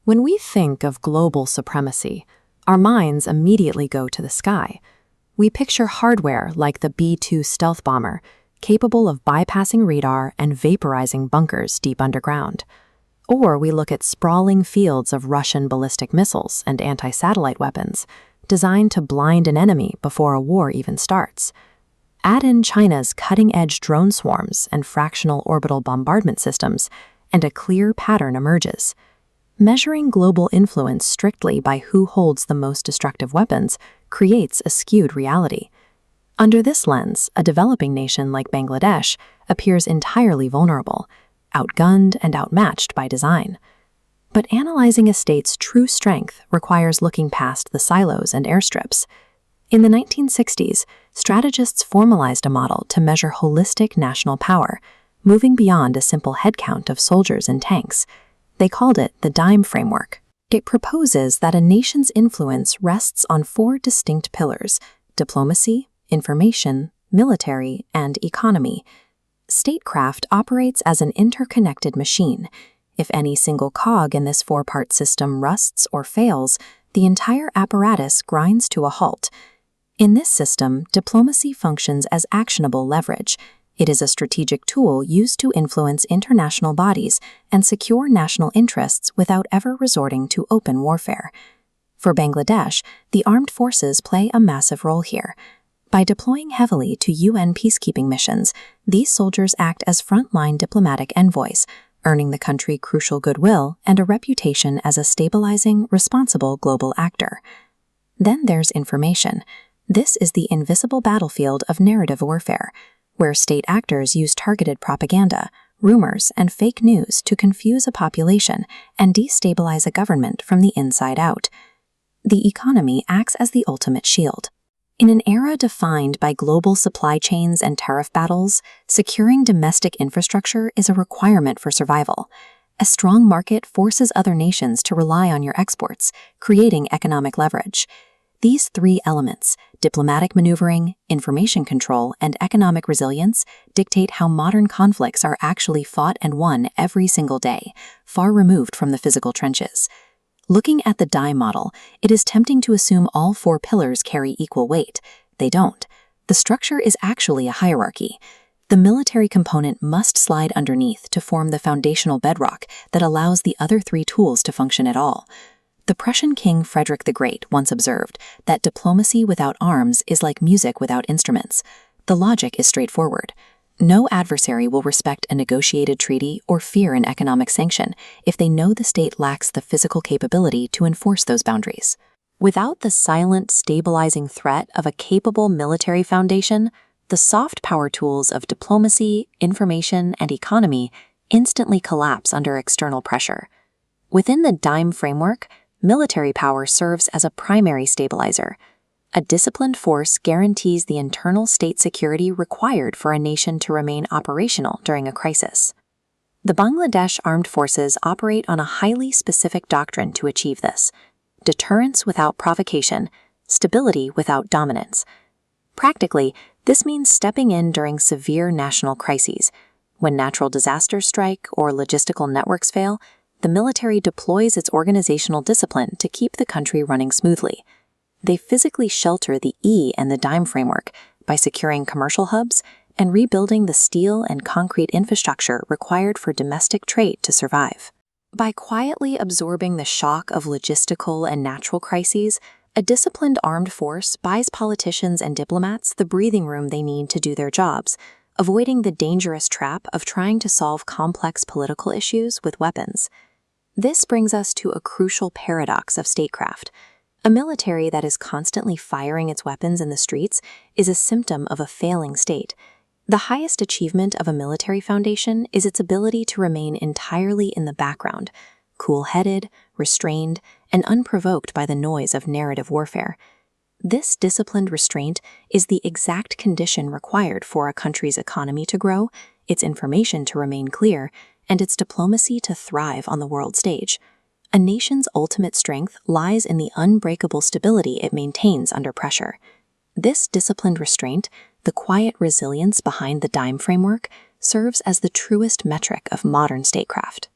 When we think of global supremacy, our minds immediately go to the sky. We picture hardware like the B-2 stealth bomber, capable of bypassing radar and vaporizing bunkers deep underground. Or we look at sprawling fields of Russian ballistic missiles and anti-satellite weapons, designed to blind an enemy before a war even starts. Add in China's cutting-edge drone swarms and fractional orbital bombardment systems, and a clear pattern emerges. Measuring global influence strictly by who holds the most destructive weapons creates a skewed reality. Under this lens, a developing nation like Bangladesh appears entirely vulnerable, outgunned and outmatched by design. But analyzing a state's true strength requires looking past the silos and airstrips. In the 1960s, strategists formalized a model to measure holistic national power, moving beyond a simple headcount of soldiers and tanks. They called it the DIME framework. It proposes that a nation's influence rests on four distinct pillars: diplomacy, information, military, and economy. Statecraft operates as an interconnected machine. If any single cog in this four-part system rusts or fails, the entire apparatus grinds to a halt. In this system, diplomacy functions as actionable leverage. It is a strategic tool used to influence international bodies and secure national interests without ever resorting to open warfare. For Bangladesh, the armed forces play a massive role here. By deploying heavily to UN peacekeeping missions, these soldiers act as frontline diplomatic envoys, earning the country crucial goodwill and a reputation as a stabilizing, responsible global actor. Then there's information. This is the invisible battlefield of narrative warfare, where state actors use targeted propaganda, rumors, and fake news to confuse a population and destabilize a government from the inside out. The economy acts as the ultimate shield. In an era defined by global supply chains and tariff battles, securing domestic infrastructure is a requirement for survival. A strong market forces other nations to rely on your exports, creating economic leverage. These three elements, diplomatic maneuvering, information control, and economic resilience, dictate how modern conflicts are actually fought and won every single day, far removed from the physical trenches. Looking at the DIME model, it is tempting to assume all four pillars carry equal weight. They don't. The structure is actually a hierarchy. The military component must slide underneath to form the foundational bedrock that allows the other three tools to function at all. The Prussian King Frederick the Great once observed that diplomacy without arms is like music without instruments. The logic is straightforward. No adversary will respect a negotiated treaty or fear an economic sanction if they know the state lacks the physical capability to enforce those boundaries. Without the silent, stabilizing threat of a capable military foundation, the soft power tools of diplomacy, information, and economy instantly collapse under external pressure. Within the DIME framework, military power serves as a primary stabilizer. A disciplined force guarantees the internal state security required for a nation to remain operational during a crisis. The Bangladesh Armed Forces operate on a highly specific doctrine to achieve this: deterrence without provocation, stability without dominance. Practically, this means stepping in during severe national crises. When natural disasters strike or logistical networks fail, the military deploys its organizational discipline to keep the country running smoothly. They physically shelter the E and the DIME framework by securing commercial hubs and rebuilding the steel and concrete infrastructure required for domestic trade to survive. By quietly absorbing the shock of logistical and natural crises, a disciplined armed force buys politicians and diplomats the breathing room they need to do their jobs, avoiding the dangerous trap of trying to solve complex political issues with weapons. This brings us to a crucial paradox of statecraft. A military that is constantly firing its weapons in the streets is a symptom of a failing state. The highest achievement of a military foundation is its ability to remain entirely in the background, cool-headed, restrained, and unprovoked by the noise of narrative warfare. This disciplined restraint is the exact condition required for a country's economy to grow, its information to remain clear, and its diplomacy to thrive on the world stage. A nation's ultimate strength lies in the unbreakable stability it maintains under pressure. This disciplined restraint, the quiet resilience behind the DIME framework, serves as the truest metric of modern statecraft.